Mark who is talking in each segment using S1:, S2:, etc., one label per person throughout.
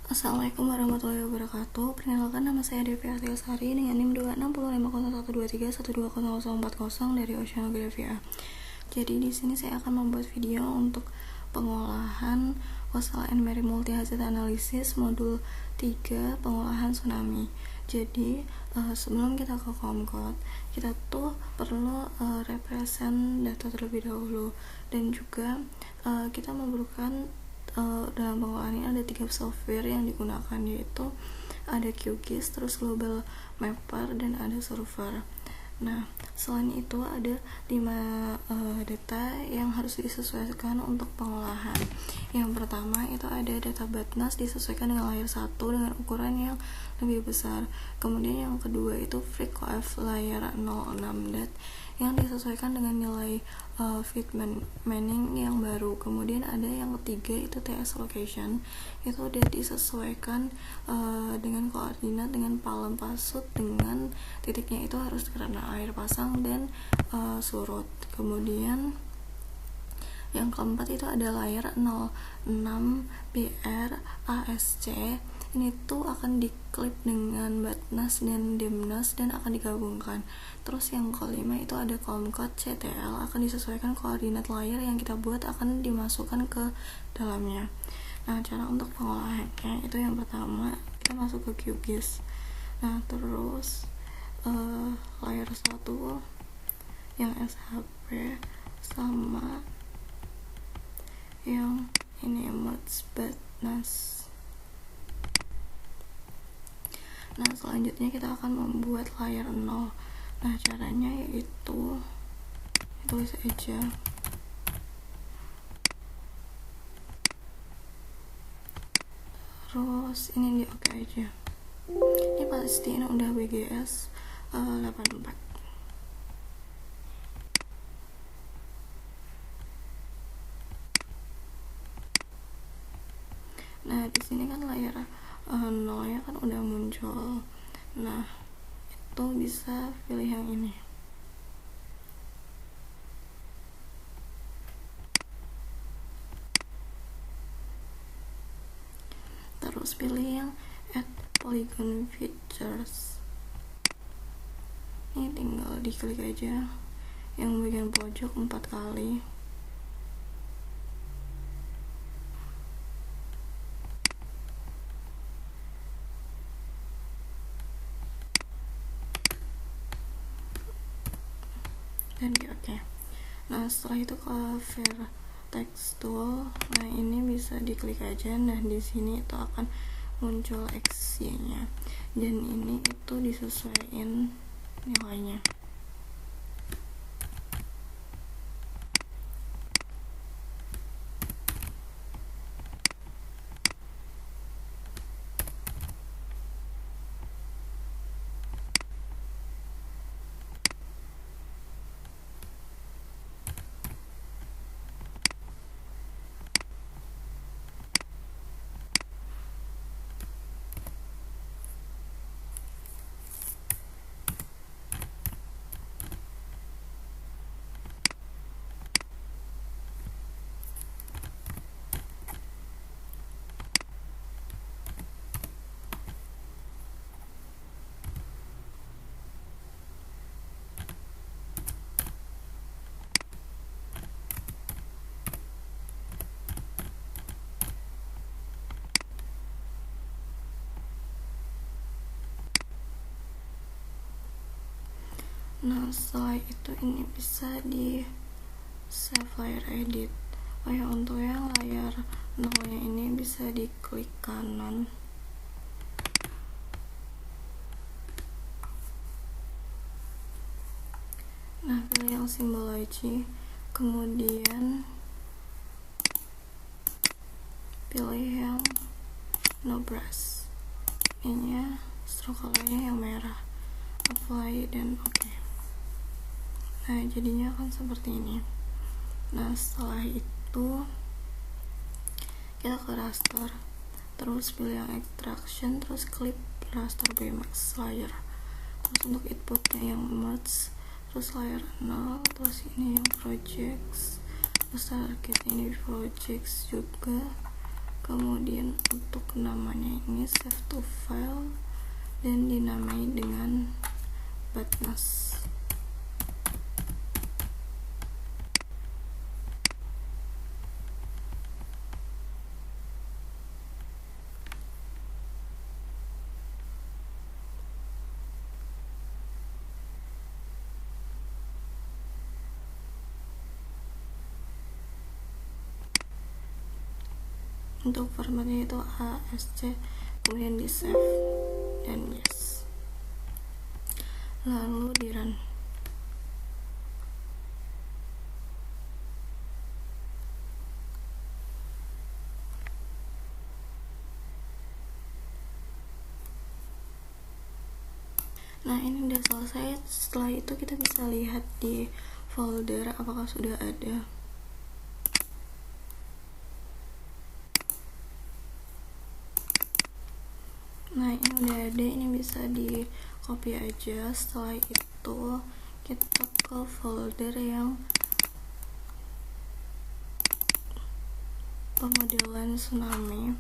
S1: Assalamualaikum warahmatullahi wabarakatuh. Perkenalkan, nama saya Devi Artiasari dengan NIM 2605123120040 dari Oceanography A. Jadi di sini saya akan membuat video untuk pengolahan Coastal and Marine Multi-Hazard Analysis modul 3 pengolahan tsunami. Jadi sebelum kita ke Comcode, kita tuh perlu represent data terlebih dahulu, dan juga kita memerlukan dalam pengolahan ini ada 3 software yang digunakan, yaitu ada QGIS, terus Global Mapper, dan ada Surfer. Nah, selain itu ada 5 data yang harus disesuaikan untuk pengolahan. Yang pertama itu ada data BATNAS disesuaikan dengan layer 1 dengan ukuran yang lebih besar. Kemudian yang kedua itu FreeCoF layer 06 dat yang disesuaikan dengan nilai fit manning yang baru. Kemudian ada yang ketiga itu TS location, itu udah disesuaikan dengan koordinat dengan palem pasut, dengan titiknya itu harus karena air pasang dan surut. Kemudian yang keempat itu ada layer 06 BR ASC, ini tuh akan diklip dengan BATNAS dan DEMNAS dan akan digabungkan. Terus yang kelima itu ada Comcode CTL, akan disesuaikan koordinat layer yang kita buat akan dimasukkan ke dalamnya. Nah, cara untuk pengolahannya itu yang pertama kita masuk ke QGIS. Nah, terus layer 1 yang SHP sama yang ini merge BATNAS. Nah, selanjutnya kita akan membuat layer 0. Nah, caranya yaitu tulis aja terus ini di oke aja. Ini pasti ini udah WGS 84. Nah, di sini kan layar 0 ya kan udah muncul. Nah, itu bisa pilih yang ini. Terus pilih yang add polygon features. Ini tinggal diklik aja yang bagian pojok 4 kali. Dan di oke. Nah, setelah itu ke vertex tool. Nah, ini bisa diklik aja. Nah, di sini itu akan muncul XY-nya. Dan ini itu disesuaikan nilainya. Nah, setelah itu ini bisa di save layer edit. Oh ya, untuk yang layar 0 nya ini bisa diklik kanan. Nah, pilih yang symbology, kemudian pilih yang no brush. Ini stroke colornya yang merah, apply dan oke. Nah, jadinya akan seperti ini. Nah, setelah itu kita ke raster, terus pilih yang extraction, terus klik raster Bmax layer. Terus untuk inputnya yang merge, terus layer 0, terus ini yang projects, terus target ini projects juga, Kemudian untuk namanya ini save to file dan dinamai dengan Badnas. Untuk formatnya itu ASC, kemudian di save dan yes, lalu di run. Nah, ini udah selesai. Setelah itu kita bisa lihat di folder apakah sudah ada. Nah, ini udah ada, ini bisa di copy aja. Setelah itu kita ke folder yang pemodelan tsunami,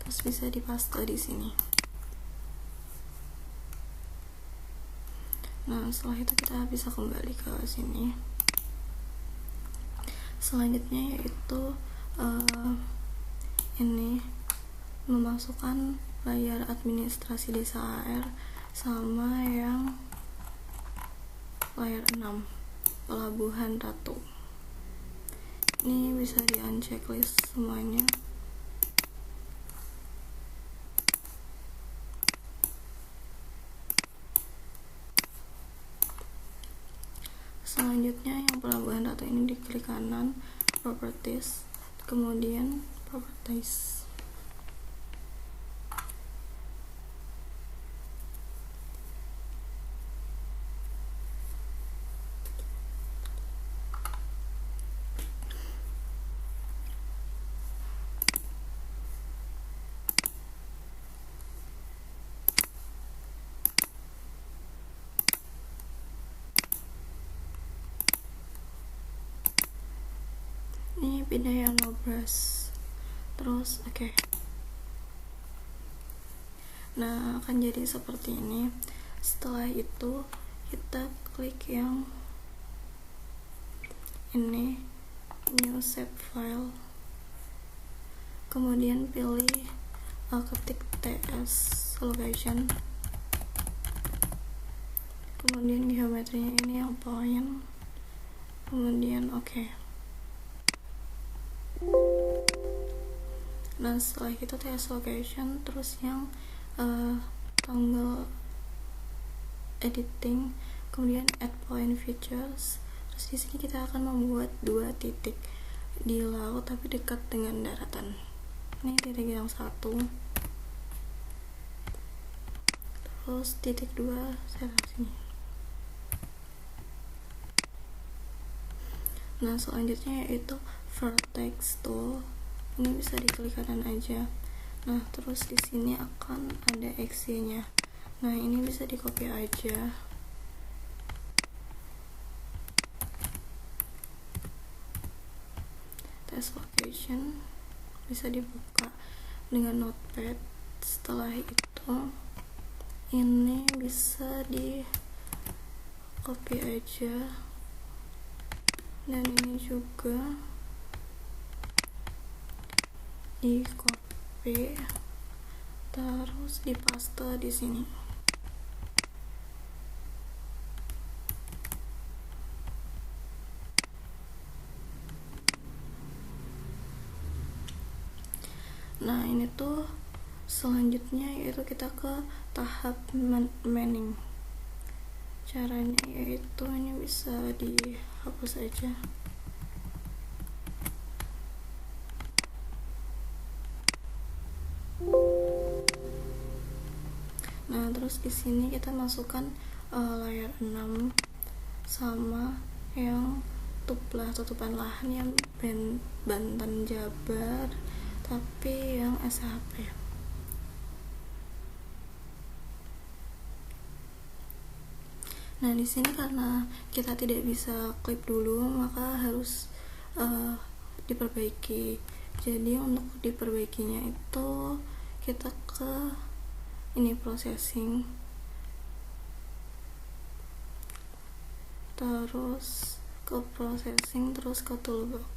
S1: terus bisa dipaste di sini. Nah, setelah itu kita bisa kembali ke sini. Selanjutnya yaitu ini memasukkan layar administrasi desa AR sama yang layar 6 Pelabuhan Ratu. Ini bisa di unchecklist semuanya. Selanjutnya yang Pelabuhan Ratu ini diklik kanan, properties, kemudian properties. Ini pindah yang no brush, terus oke. Nah, akan jadi seperti ini. Setelah itu kita klik yang ini, new save file, kemudian pilih ketik ts location, kemudian geometrinya ini yang point, kemudian oke. Nah, setelah itu ts location, terus yang tanggal editing, kemudian add point features. Terus di sini kita akan membuat 2 titik di laut tapi dekat dengan daratan. Ini titik yang 1, terus titik 2 saya taruh sini. Nah, selanjutnya yaitu vertex tool. Ini bisa diklik kanan aja. Nah, terus di sini akan ada XY-nya. Nah, ini bisa di copy aja. Test location bisa dibuka dengan notepad. Setelah itu ini bisa di copy aja, dan ini juga di copy terus dipaste di sini. Nah, ini tuh selanjutnya yaitu kita ke tahap manning. Caranya yaitu ini bisa dihapus aja. Nah, terus di sini kita masukkan layar 6 sama yang tutupan lahan yang Banten Jabar tapi yang SHP. Nah, di sini karena kita tidak bisa klik dulu, maka harus diperbaiki Jadi untuk diperbaikinya itu kita ke ini processing, terus ke processing, terus ke toolbox.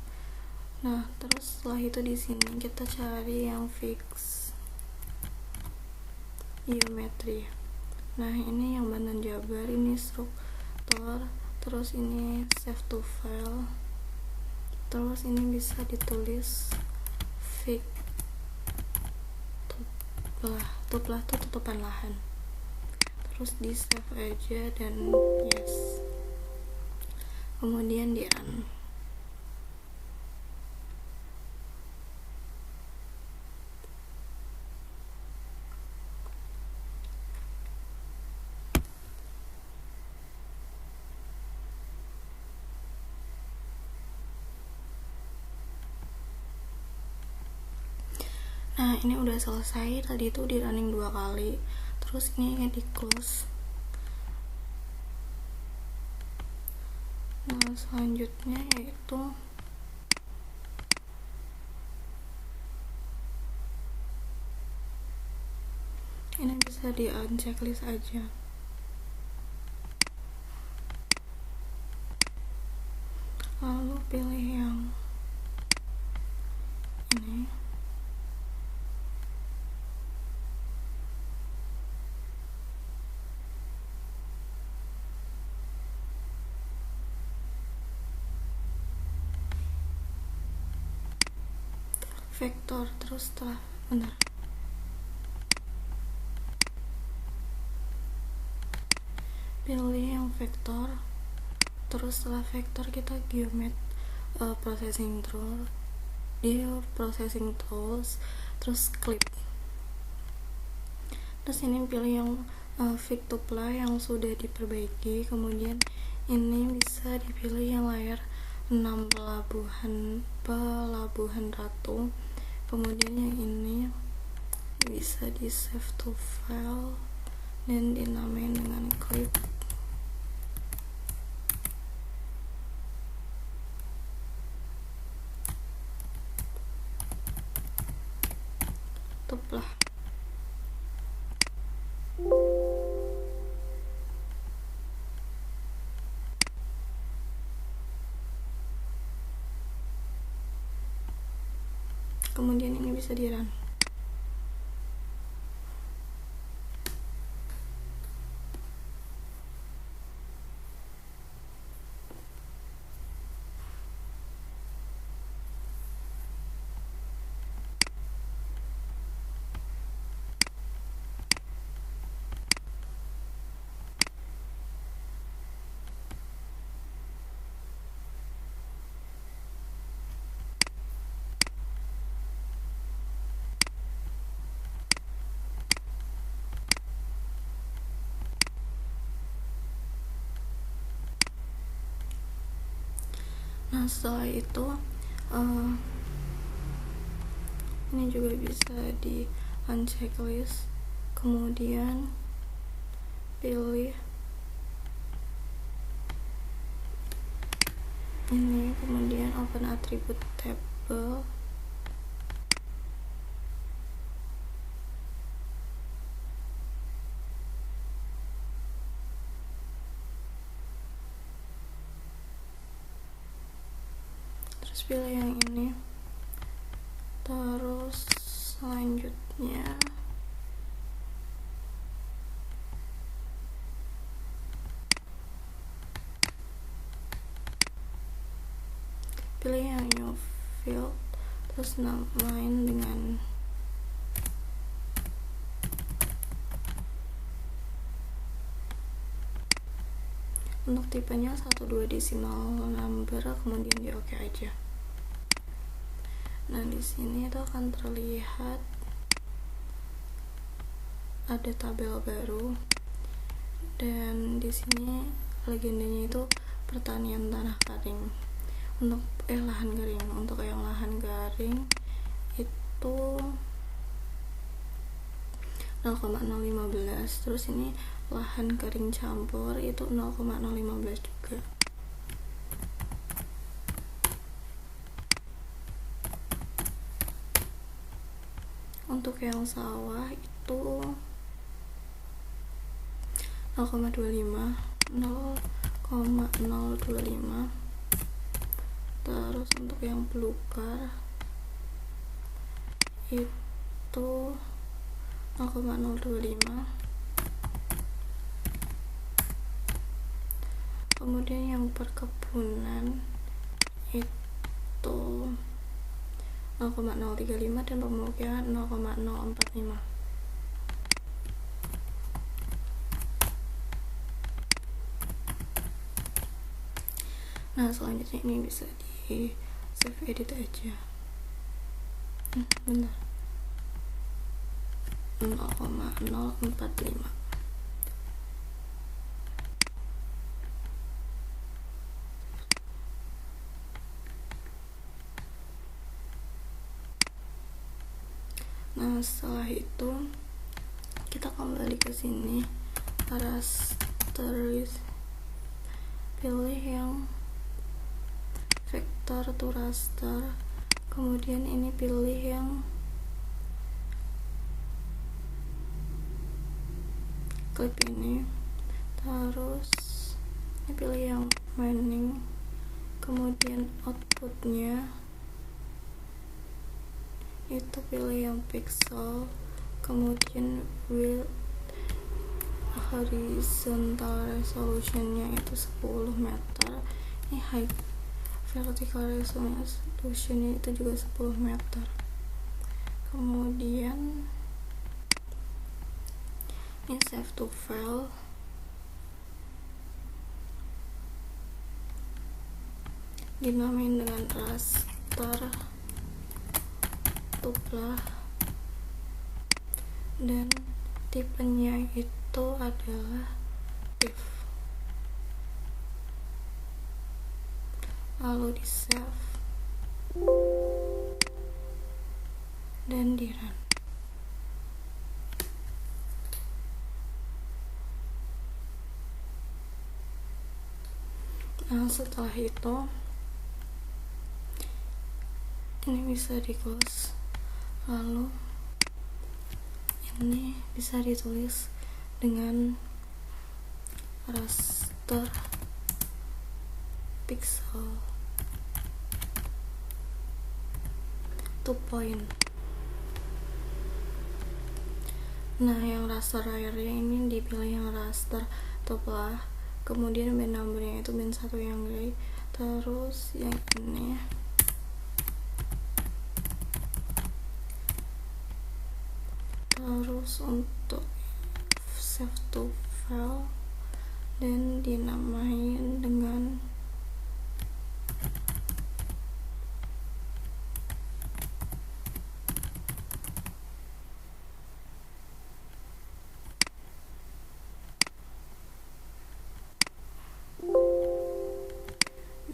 S1: Nah, terus setelah itu di sini kita cari yang fix geometry. Nah, ini yang Banten Jabar, ini struktur, terus ini save to file, terus ini bisa ditulis fix tuplah tuh tutupan lahan, terus di save aja dan yes, kemudian di run. Nah, ini udah selesai. Tadi itu di running 2 kali, terus ini di close. Nah, selanjutnya yaitu ini bisa di unchecklist aja. Lalu pilih yang ini. Vektor, terus setelah pilih yang vektor, terus setelah vektor kita processing tool, dia processing tools, terus clip. Terus ini pilih yang fix tuplah yang sudah diperbaiki, kemudian ini bisa dipilih yang layar 6 pelabuhan ratu, kemudian yang ini bisa di save to file dan dinamain dengan clip. Tuplah. Kemudian ini bisa di run. Nah, setelah itu ini juga bisa di unchecklist, kemudian pilih ini, kemudian open attribute table, terus pilih yang ini, terus selanjutnya pilih yang new field, terus namain dengan untuk tipenya 12 decimal number, kemudian di oke aja. Nah, di sini itu akan terlihat ada tabel baru, dan di sini legendanya itu pertanian tanah kering untuk lahan garing. Untuk yang lahan garing itu 0,015, terus ini lahan kering campur itu 0,015 juga. untuk yang sawah itu 0,25 0,025. Terus untuk yang belukar itu 0,025. Kemudian yang perkebunan itu 0,035 dan pemukiman 0,045. Nah, selanjutnya ini bisa di save edit aja. Bentar. 0,045. Nah, setelah itu kita kembali ke sini, rasteris, pilih yang vector to raster, kemudian ini pilih yang klik ini, terus ini pilih yang mining, kemudian outputnya itu pilih yang pixel, kemudian width horizontal resolutionnya itu 10 meter, ini height vertical resolutionnya itu juga 10 meter. Kemudian ini save to file, dinamain dengan raster tuplah, dan tipenya itu adalah TIFF. Lalu di save dan di run. Nah, setelah itu ini bisa di close, lalu ini bisa ditulis dengan raster pixel 2 point. Nah, yang raster layarnya ini dipilih yang raster tuplah, kemudian band numbernya itu band 1 yang gray, terus yang ini terus untuk save to file dan dinamain dengan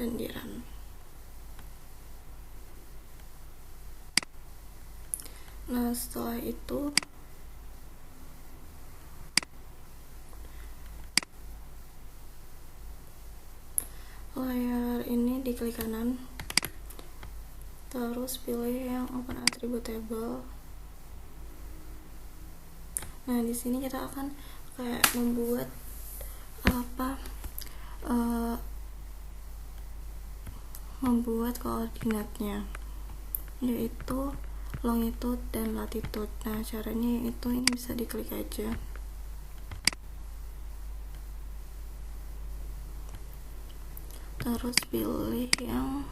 S1: dan di run. Nah, setelah itu layar ini diklik kanan, terus pilih yang open attribute table. Nah, di sini kita akan kayak membuat membuat koordinatnya, yaitu longitude dan latitude. Nah, caranya yaitu ini bisa diklik aja, terus pilih yang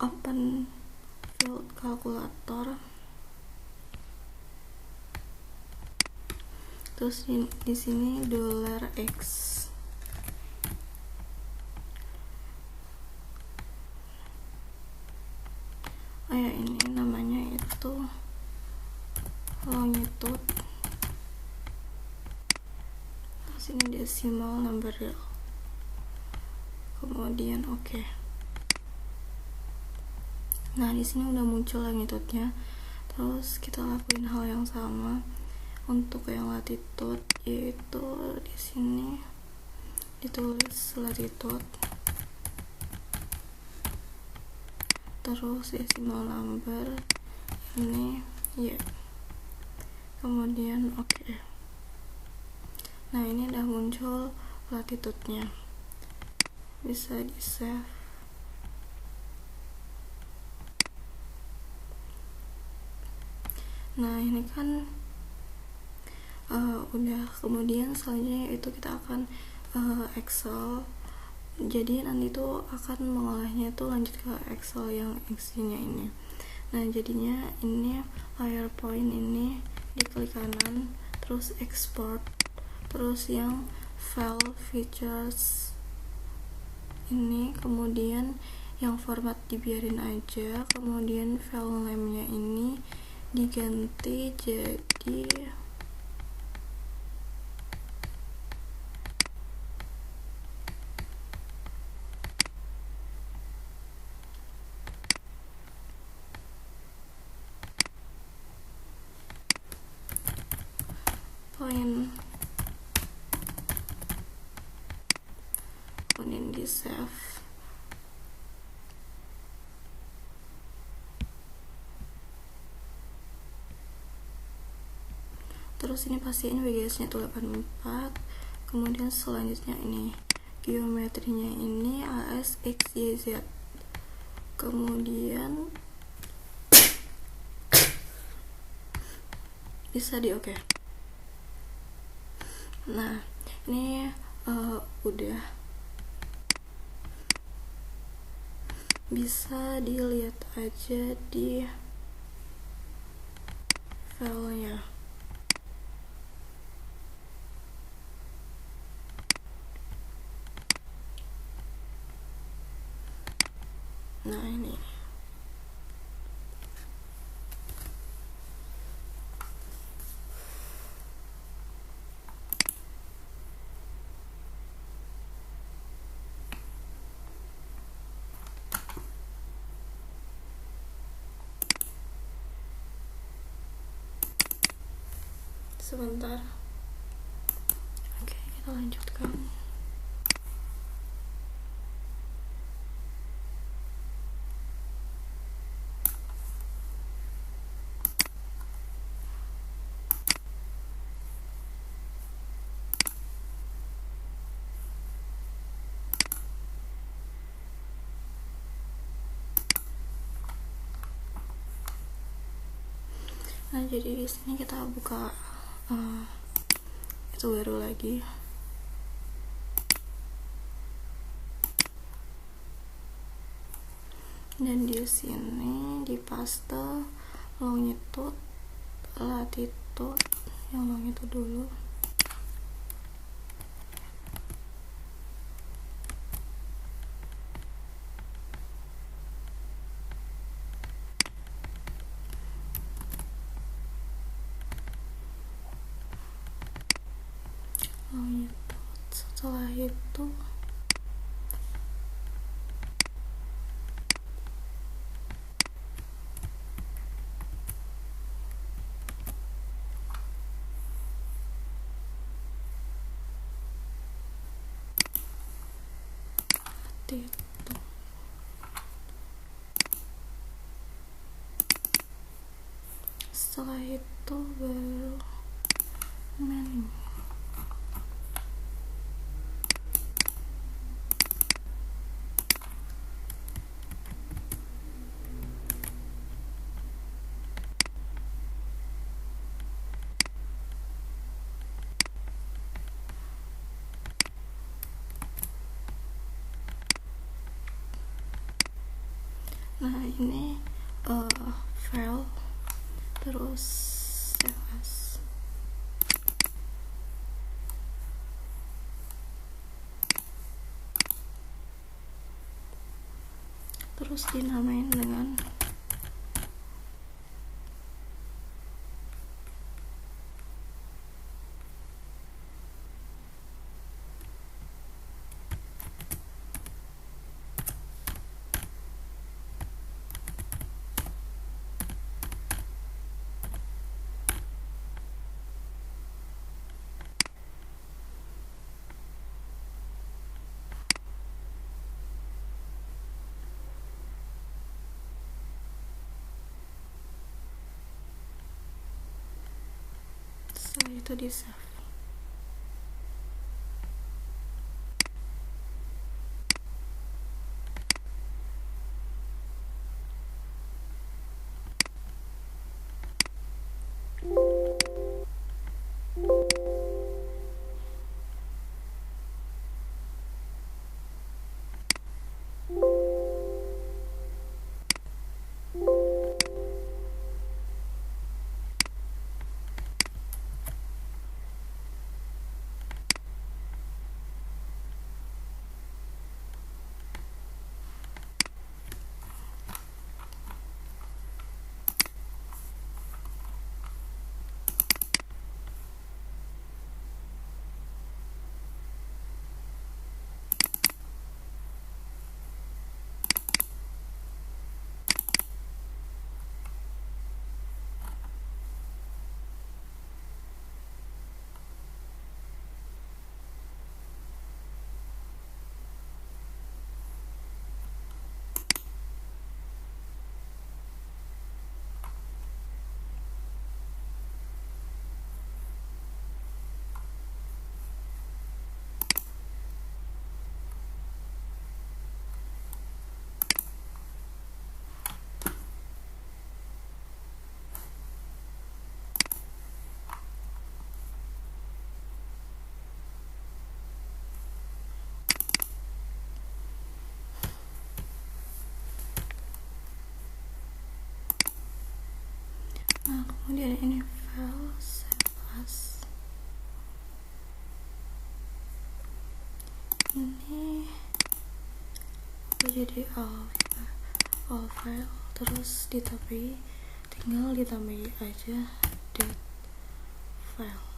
S1: open field calculator, terus di sini $x. Oh ya, ini namanya itu longitude, terus ini decimal number real, kemudian oke. Nah, di sini udah muncul magnitude-nya. Terus kita lakuin hal yang sama untuk yang latitude, yaitu di sini ditulis latitude, terus decimal number ini ya, kemudian oke. Nah, ini udah muncul latitude-nya, bisa di save. Nah, ini kan udah. Kemudian selanjutnya itu kita akan Excel. Jadi nanti tuh akan mengolahnya tuh lanjut ke Excel yang X-nya ini. Nah, jadinya ini layer point ini diklik kanan, terus export, terus yang file features ini, kemudian yang format dibiarin aja, kemudian file name-nya ini diganti jadi point, kemudian di save. Terus ini pastiin WGS nya tuh 84. Kemudian selanjutnya ini geometrinya ini AS X Y Z. Kemudian bisa di oke. Nah, ini udah bisa dilihat aja di filenya. Nah, ini sebentar. Oke, kita lanjutkan. Nah, jadi di sini kita buka itu baru lagi. Dan di sini di paste longitude, latitude, yang longitude dulu. Longitude. Setelah itu latitude. Setelah itu baru menu. Nah, ini file, terus save as. Terus dinamain dengan setelah itu di save. Nah, kemudian ini file save as. Ini jadi all file, terus tinggal ditambahin aja date file.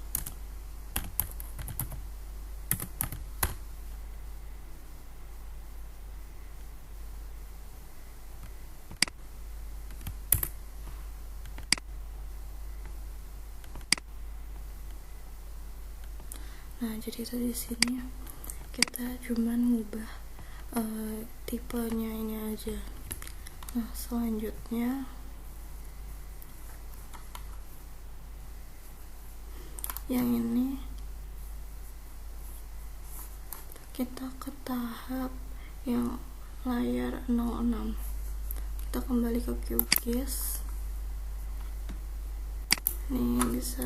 S1: Nah, jadi itu di sini kita cuman ngubah tipenya ini aja. Nah, selanjutnya yang ini kita ke tahap yang layar 06. Kita kembali ke QGIS. Ini bisa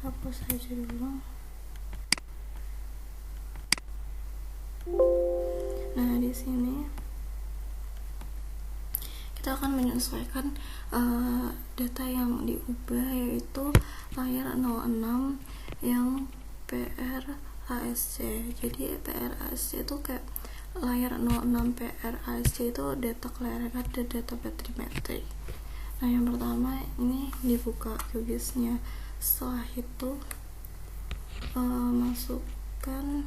S1: hapus aja dulu. Nah, di sini kita akan menyesuaikan data yang diubah, yaitu layar 06 yang PRASC. Jadi PRASC itu kayak layar 06 PRASC itu data kelayaran dan data baterimetri. Nah, yang pertama ini dibuka QGIS-nya. Setelah itu masukkan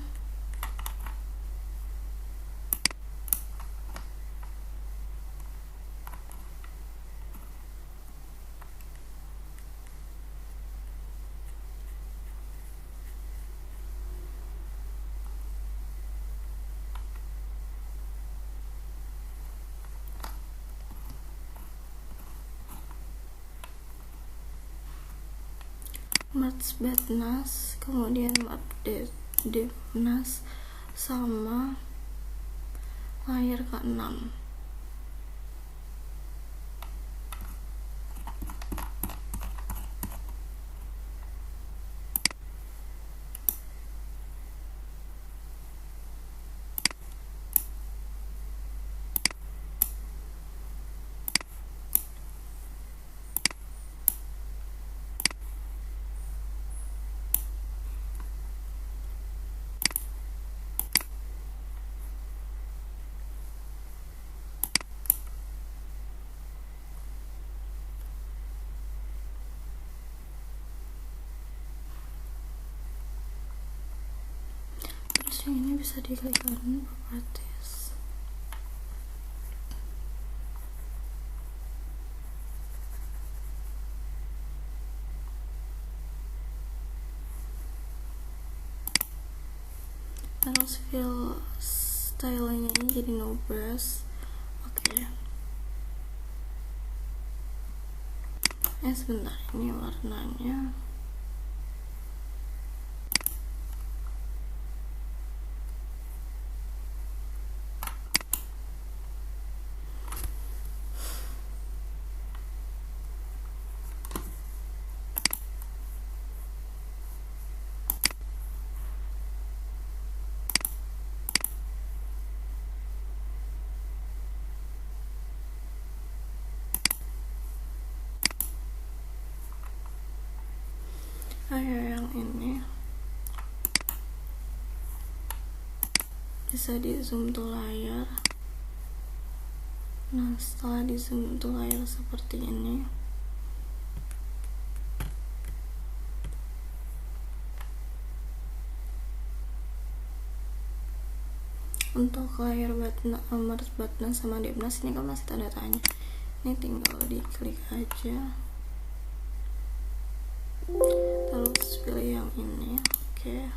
S1: merge BATNAS, kemudian merge DEVNAS sama layar ke-6. Terus yang ini bisa diklik kanan properties. Terus fill stylenya ini jadi no brush. Oke. Sebentar, ini warnanya. Yang ini bisa di zoom to layar. Nah, setelah di zoom to layar seperti ini, untuk layar Batnas sama Depnas ini kan masih tanda tanya. Ini tinggal diklik aja, terus pilih yang ini. Oke,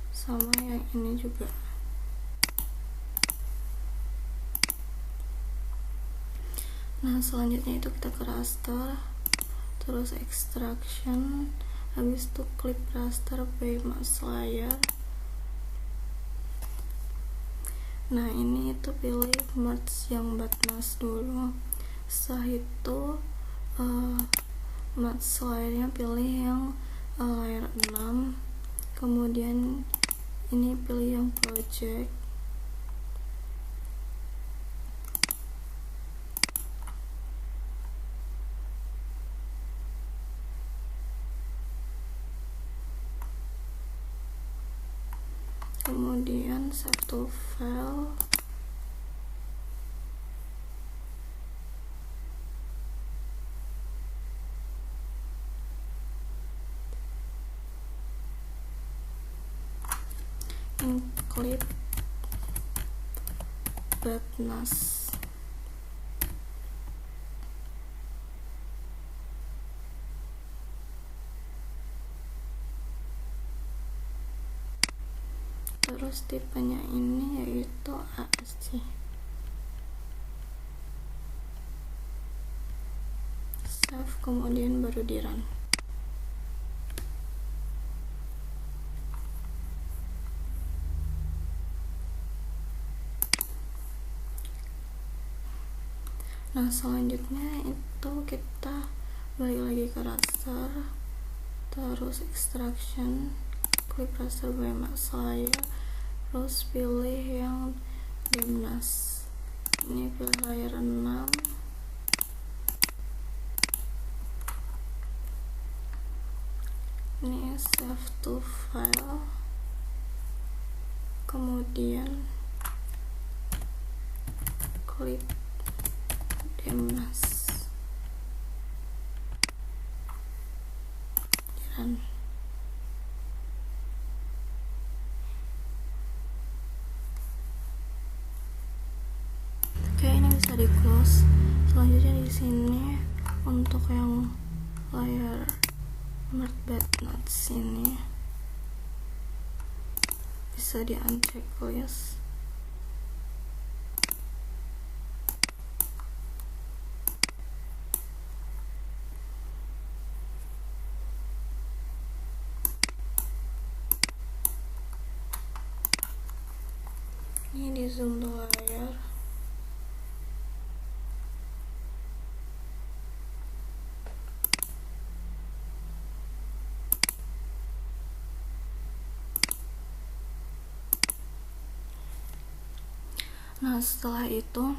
S1: sama yang ini juga. Nah, selanjutnya itu kita ke raster, terus extraction, habis itu klik raster by mask layer. Nah, ini itu pilih merge yang Batnas dulu. Setelah itu merge layernya pilih yang layer 6, kemudian ini pilih yang project, kemudian save to file, include Batnas. Terus tipenya ini yaitu ASC. Save, kemudian baru di run. Nah, selanjutnya itu kita balik lagi ke raster, terus extraction, klik raster by mask layer, terus pilih yang Depnas. Ini pilih layer 6, ini save to file, kemudian klik Depnas, dan oke, ini bisa di close. Selanjutnya di sini untuk yang layar merge Batnas ini bisa di uncheck list. Ini di zoom to layar. Nah, setelah itu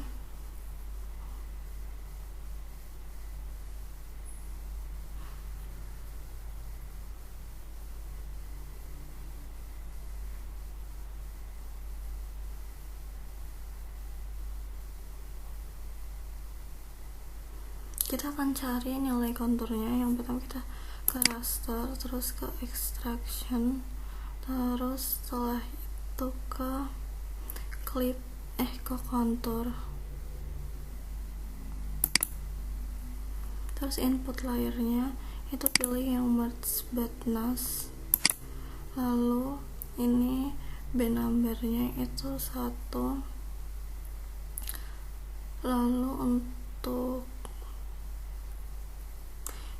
S1: kita akan cari nilai konturnya. Yang pertama kita ke raster, terus ke extraction, terus setelah itu ke clip ke kontur, terus input layernya itu pilih yang merge Batnas, lalu ini band numbernya itu 1, lalu untuk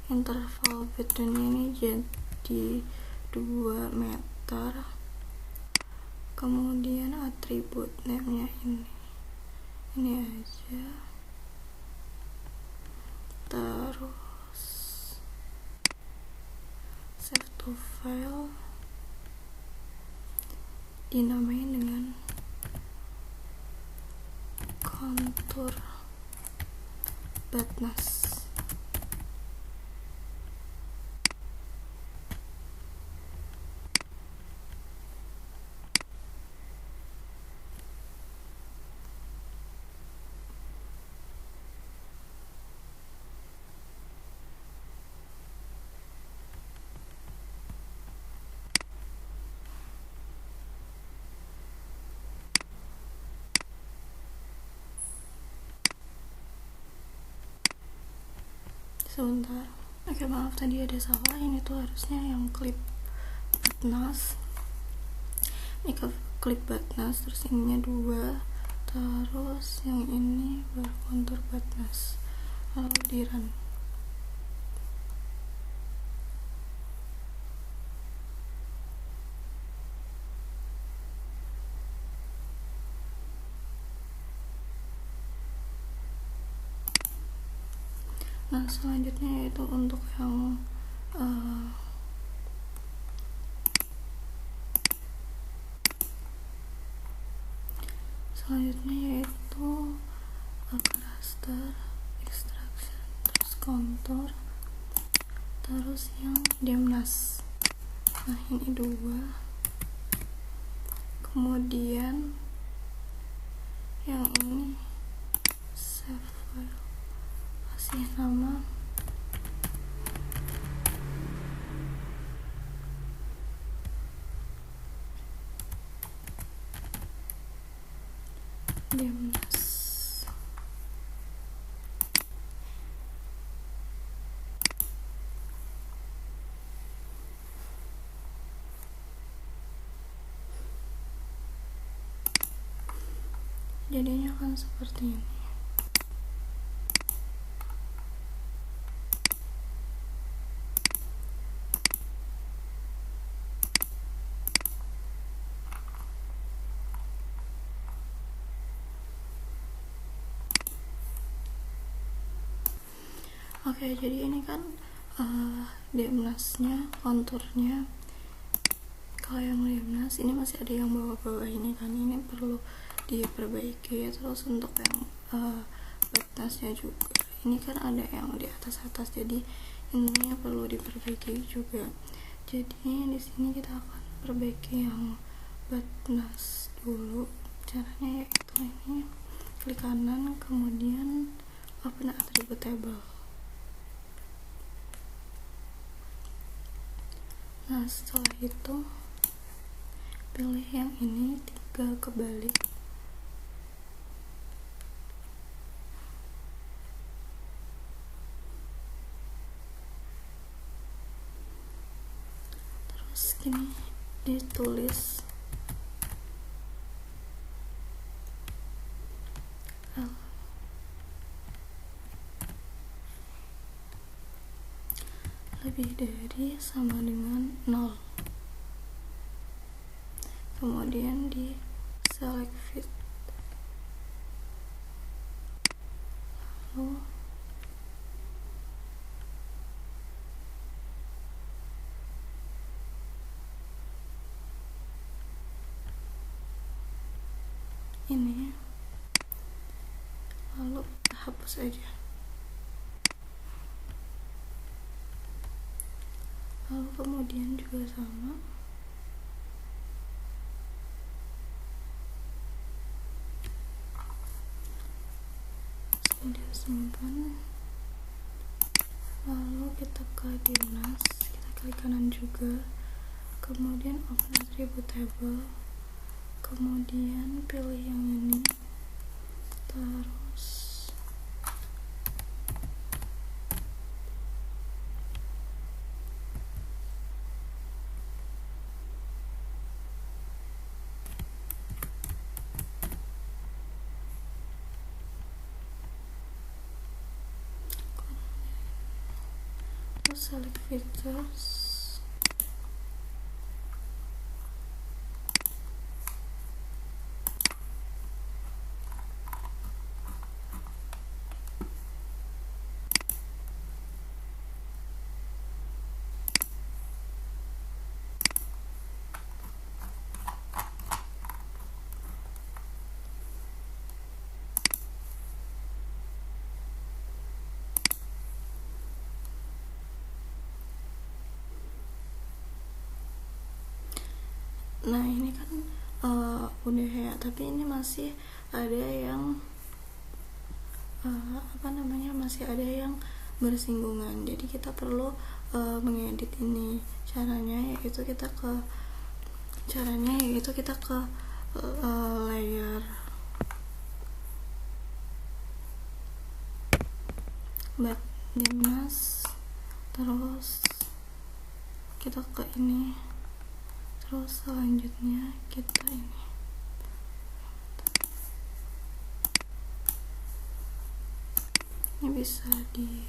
S1: interval bednya ini jadi 2 meter. Kemudian atribut name-nya ini aja, terus save to file, dinamain dengan kontur badness. Sebentar, oke, maaf tadi ada salah. Ini tuh harusnya yang klip badness, ini klip badness, terus ininya 2, terus yang ini baru kontur badness. Lalu di run. Nah, selanjutnya yaitu untuk yang raster, extraction, terus kontur, terus yang demnas. Nah, ini 2. Kemudian yang ini save file, kasih nama demnas. Jadinya akan seperti ini. Oke, jadi ini kan demnasnya, konturnya. Kalau yang demnas ini masih ada yang bawah-bawah ini kan, ini perlu diperbaiki. Terus untuk yang badnessnya juga, ini kan ada yang di atas-atas, jadi ini perlu diperbaiki juga. Jadi di sini kita akan perbaiki yang badness dulu. Caranya yaitu ini, klik kanan, kemudian open attribute table. Nah, setelah itu pilih yang ini 3 kebalik. Terus gini ditulis L. Lebih dari sama dengan 0. Kemudian di select fit, lalu ini, lalu hapus aja. Lalu kemudian juga sama, kemudian simpan. Lalu kita ke demnas, kita klik kanan juga, kemudian open attribute table, kemudian pilih yang ini, terus select features. Nah ini kan udah ya, tapi ini masih ada yang masih ada yang bersinggungan, jadi kita perlu mengedit ini. Caranya yaitu kita ke layer Dimnas, terus kita ke ini, terus selanjutnya kita ini bisa di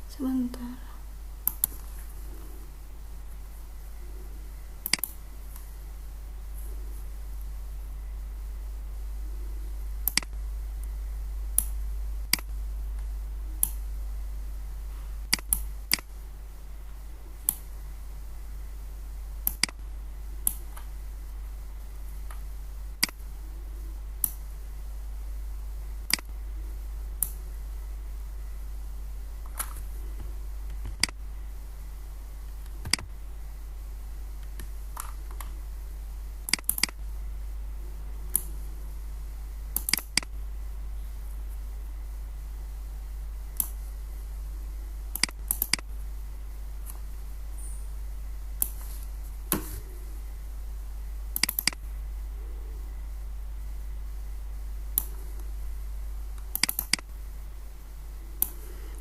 S1: sebentar.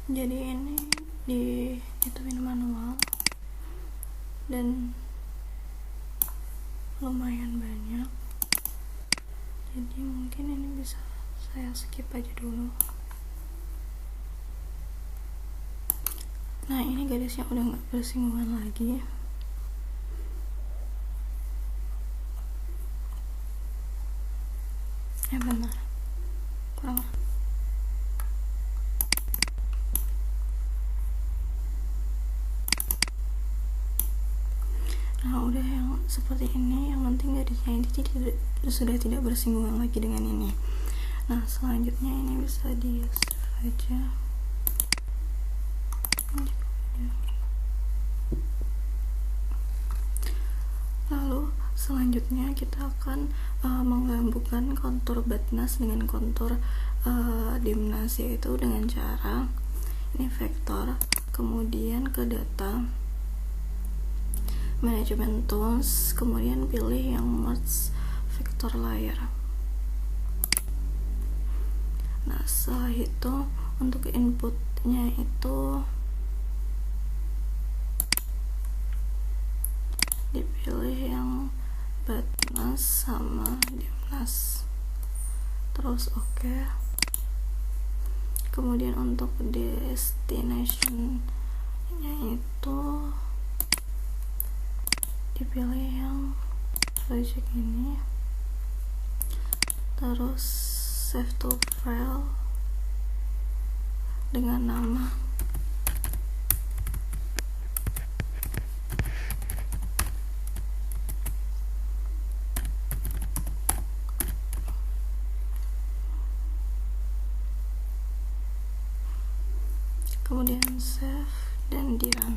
S1: Jadi ini dihitungin manual dan lumayan banyak, jadi mungkin ini bisa saya skip aja dulu. Nah ini garisnya udah nggak bersinggungan lagi. Bentar, kurang. Nah udah yang seperti ini, yang penting garisnya ini sudah tidak bersinggungan lagi dengan ini. Nah selanjutnya ini bisa di save aja. Lalu selanjutnya kita akan menggabungkan kontur Batnas dengan kontur Dimnas, yaitu dengan cara ini vektor, kemudian ke data, management tools, kemudian pilih yang merge vector layer. Nah setelah itu untuk inputnya itu dipilih yang Batnas sama Dimnas, terus oke. Kemudian untuk destination-nya itu dipilih yang project ini, terus save to file dengan nama kemudian save dan di run.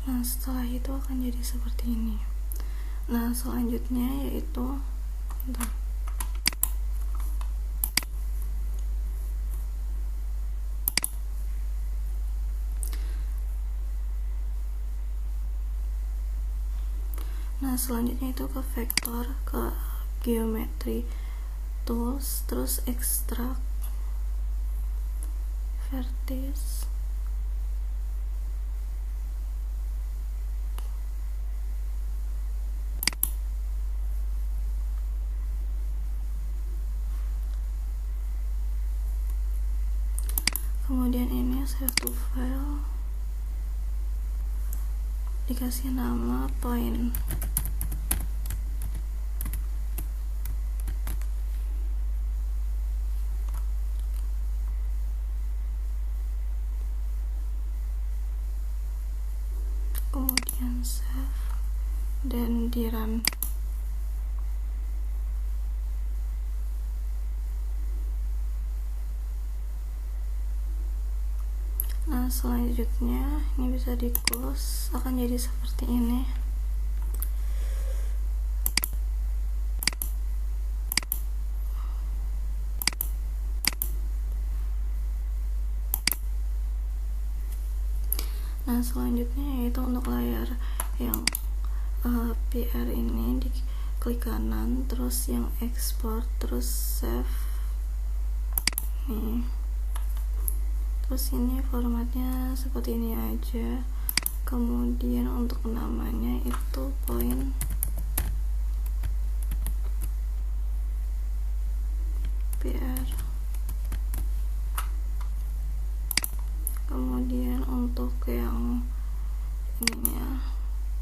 S1: Nah Nah, setelah itu akan jadi seperti ini. Nah, selanjutnya yaitu bentar. Nah, selanjutnya itu ke vektor, ke geometry tools, terus extract vertex, kemudian ini save to file, dikasih nama point. Kemudian save dan di run. Nah, selanjutnya ini bisa di close, akan jadi seperti ini. Nah, selanjutnya yaitu untuk layar yang PR ini, di klik kanan, terus yang export, terus save nih. Terus ini formatnya seperti ini aja. Kemudian untuk namanya itu point PR. Kemudian untuk yang ininya,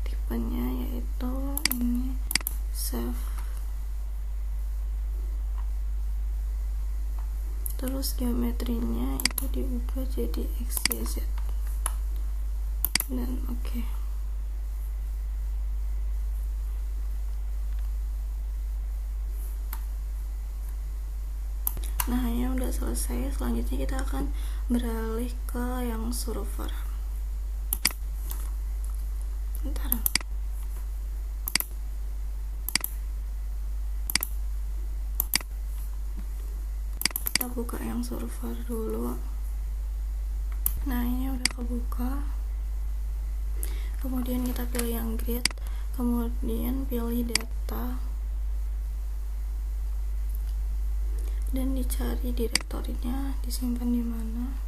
S1: tipenya yaitu ini save. Terus geometrinya itu diubah jadi XYZ dan oke. Nah, ini udah selesai. Selanjutnya kita akan beralih ke yang server. Bentar. Kita buka yang server dulu. Nah, ini udah kebuka. Kemudian kita pilih yang grid, kemudian pilih data, dan dicari direktorinya disimpan di mana.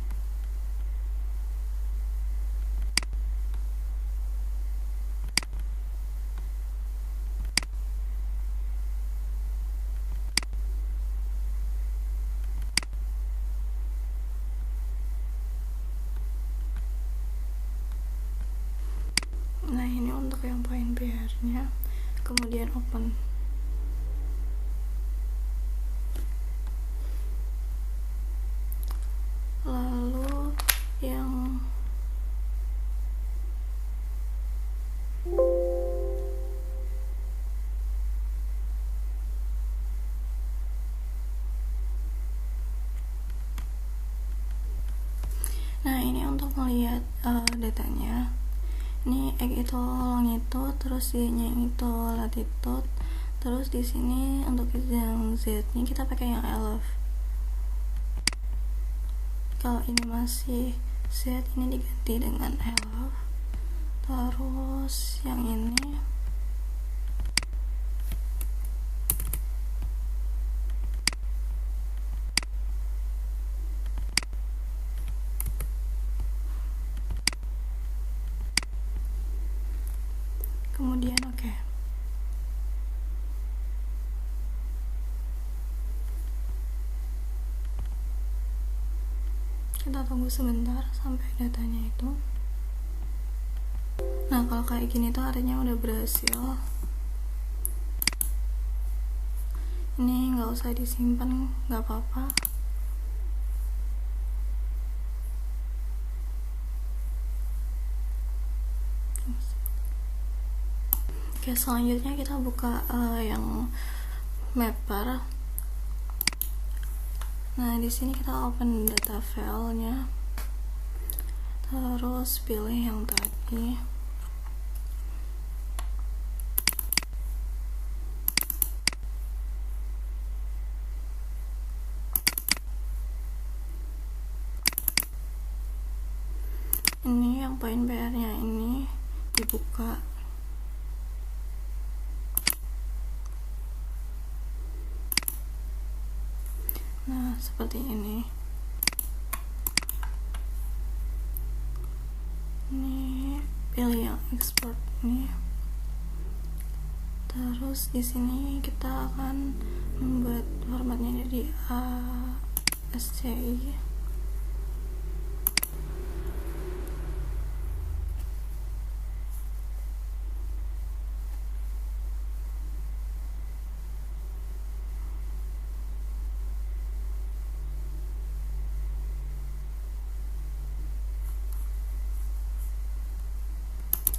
S1: Nah, ini untuk yang point PR-nya. Kemudian open. Lalu yang ini untuk melihat datanya. Ini X itu longitude, terus Y-nya itu latitude, terus di sini untuk yang Z-nya kita pakai yang elef. Kalau ini masih Z, ini diganti dengan elef. Terus yang ini kemudian oke. Kita tunggu sebentar sampai datanya itu. Nah, kalau kayak gini tuh artinya udah berhasil. Ini nggak usah disimpan, nggak apa-apa. Oke, selanjutnya kita buka yang mapper. Nah, di sini kita open data file-nya. Terus pilih yang tadi. Ini yang poin PR nya ini dibuka. Nah, seperti ini. Ini pilih yang export nih. Terus di sini kita akan membuat formatnya jadi ASCII.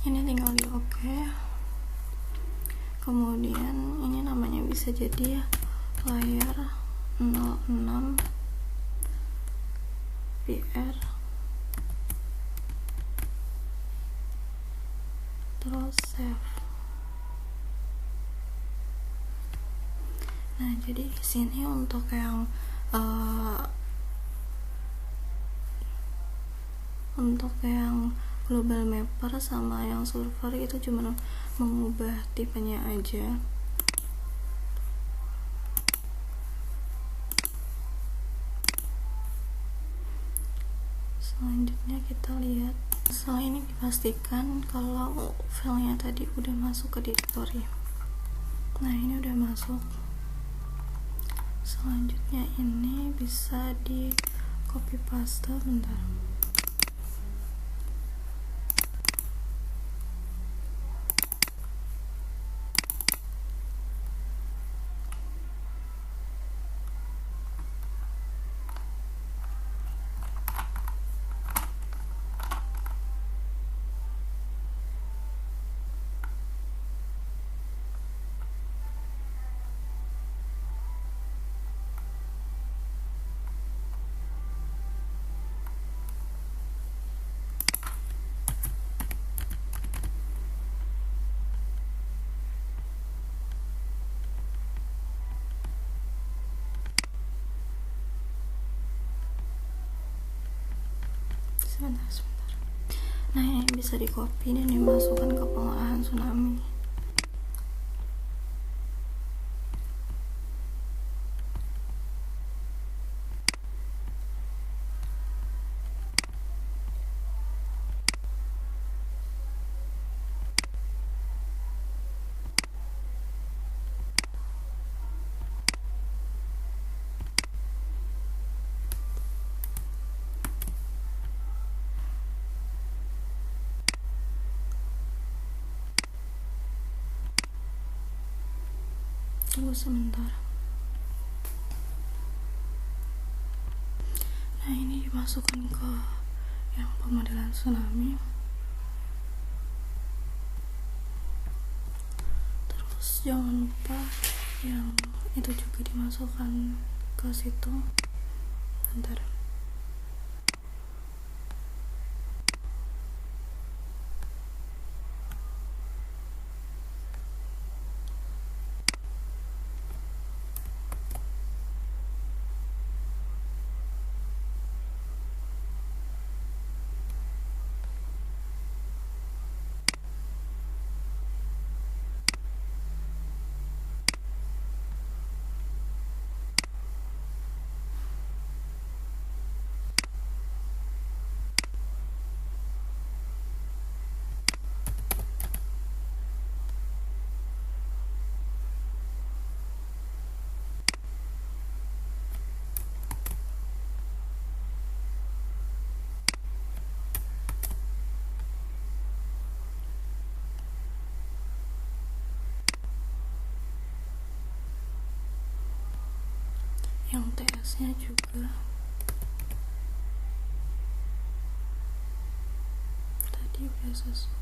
S1: Ini tinggal di oke. Kemudian ini namanya bisa jadi layar 06 PR, terus save. Nah, jadi di sini untuk yang global mapper sama yang server itu cuma mengubah tipenya aja. Selanjutnya kita lihat, setelah ini dipastikan kalau filenya tadi udah masuk ke directory. Nah, ini udah masuk. Selanjutnya ini bisa di copy paste, bentar. Sebentar. Nah, ini bisa di copy dan dimasukkan ke pengolahan tsunami. Tunggu sebentar. Nah, ini dimasukkan ke yang pemodelan tsunami. Terus jangan lupa yang itu juga dimasukkan ke situ. Bentar. Yang TS nya juga tadi udah sesuai.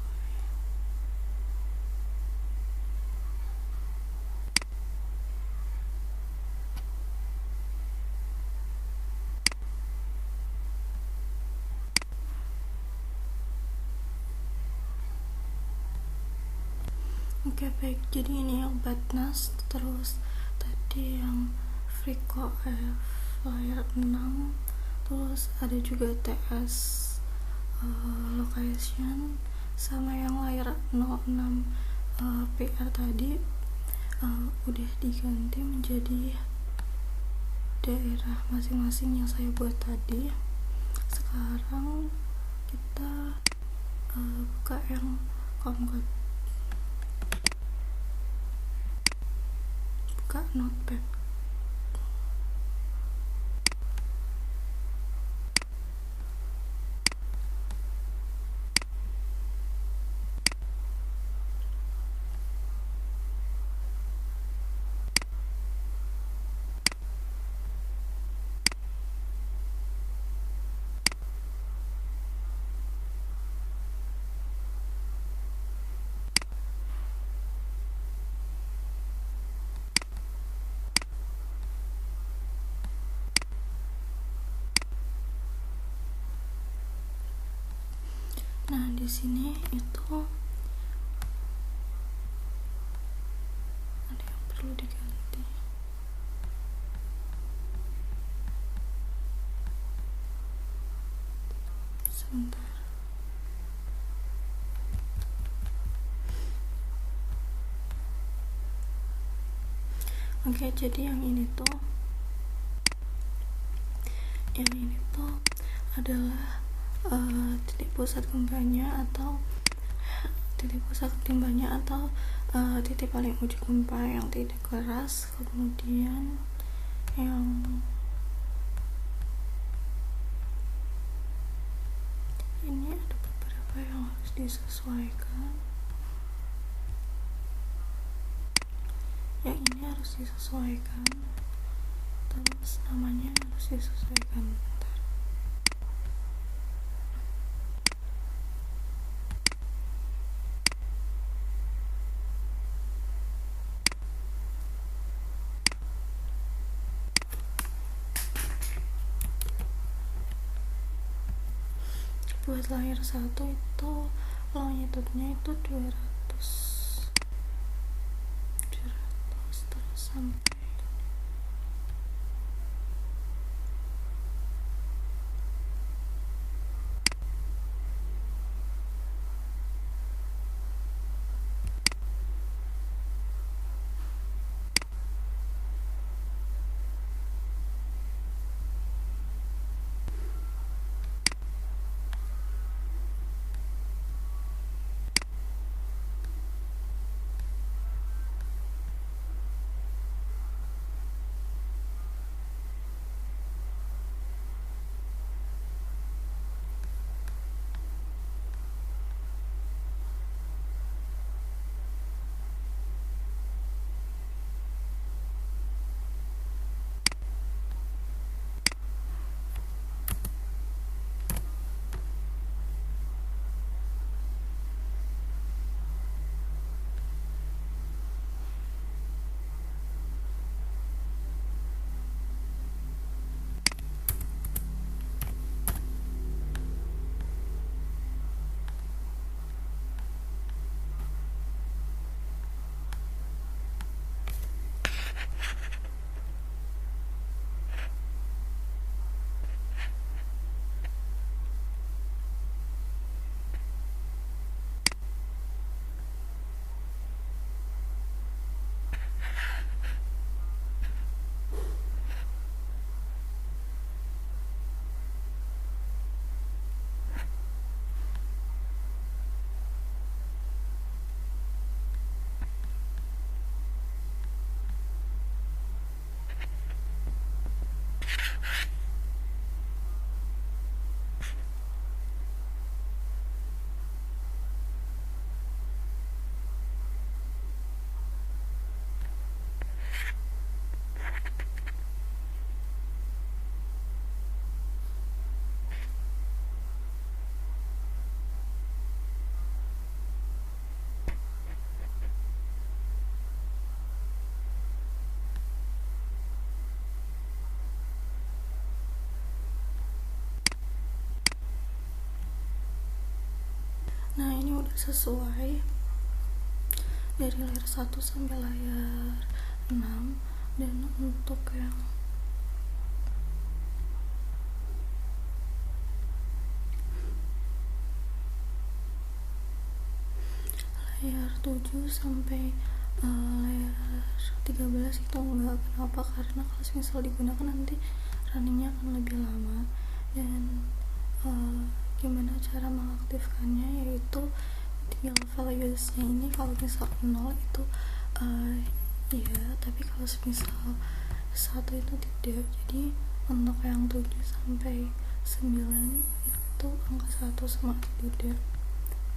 S1: Oke, baik, jadi ini yang Batnas, terus tadi yang Frico F layar 6, terus ada juga TS location sama yang layar 06 PR tadi udah diganti menjadi daerah masing-masing yang saya buat tadi. Sekarang kita buka yang CapCut, buka Notepad. Nah, di sini itu ada yang perlu diganti. Sebentar. Oke, jadi yang ini tuh adalah titik pusat gempanya atau titik paling ujung gempa yang tidak keras. Kemudian yang ini ada beberapa yang harus disesuaikan. Yang ini harus disesuaikan, terus namanya harus disesuaikan. Bentar. Buat layar 1 itu longitudenya itu 200 terus sampai nah ini udah sesuai dari layar 1 sampai layar 6. Dan untuk yang layar 7 sampai layar 13 itu enggak. Kenapa? Karena kalau misal digunakan nanti runningnya akan lebih lama. Dan gimana cara mengaktifkannya, yaitu tinggal valuesnya ini kalau misal 0 itu iya, tapi kalau misal 1 itu tidak. Jadi untuk yang 7 sampai 9 itu angka 1 sama atau tidak,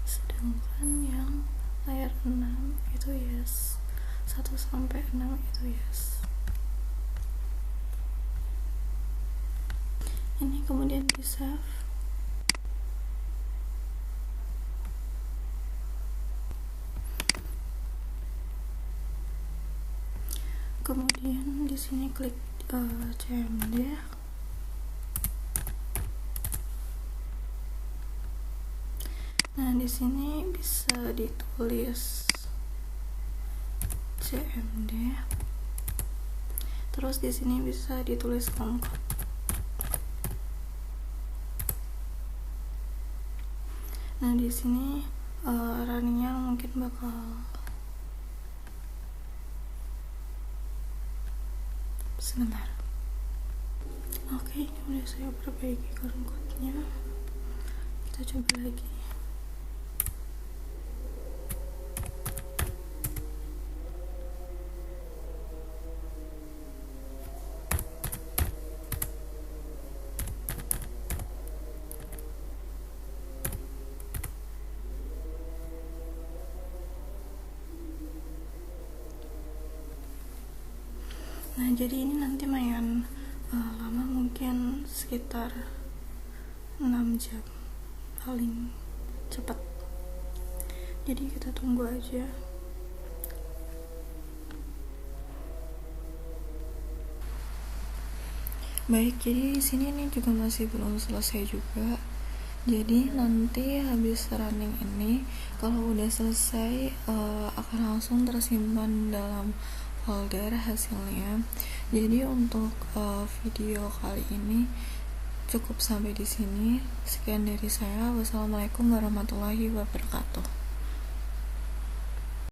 S1: sedangkan yang layar 6 itu yes, 1 sampai 6 itu yes. Ini kemudian di save. Kemudian di sini klik CMD. Nah, di sini bisa ditulis CMD. Terus di sini bisa ditulis lengkap. Nah, di sini runningnya mungkin bakal sebentar. Oke, kemudian saya perbaiki current code-nya. Kita coba lagi. Nah, jadi ini nanti lumayan lama, mungkin sekitar 6 jam paling cepat. Jadi kita tunggu aja. Baik, jadi di sini ini juga masih belum selesai juga. Jadi nanti habis running ini, kalau udah selesai akan langsung tersimpan dalam folder hasilnya. Jadi untuk video kali ini cukup sampai di sini. Sekian dari saya. Wassalamualaikum warahmatullahi wabarakatuh.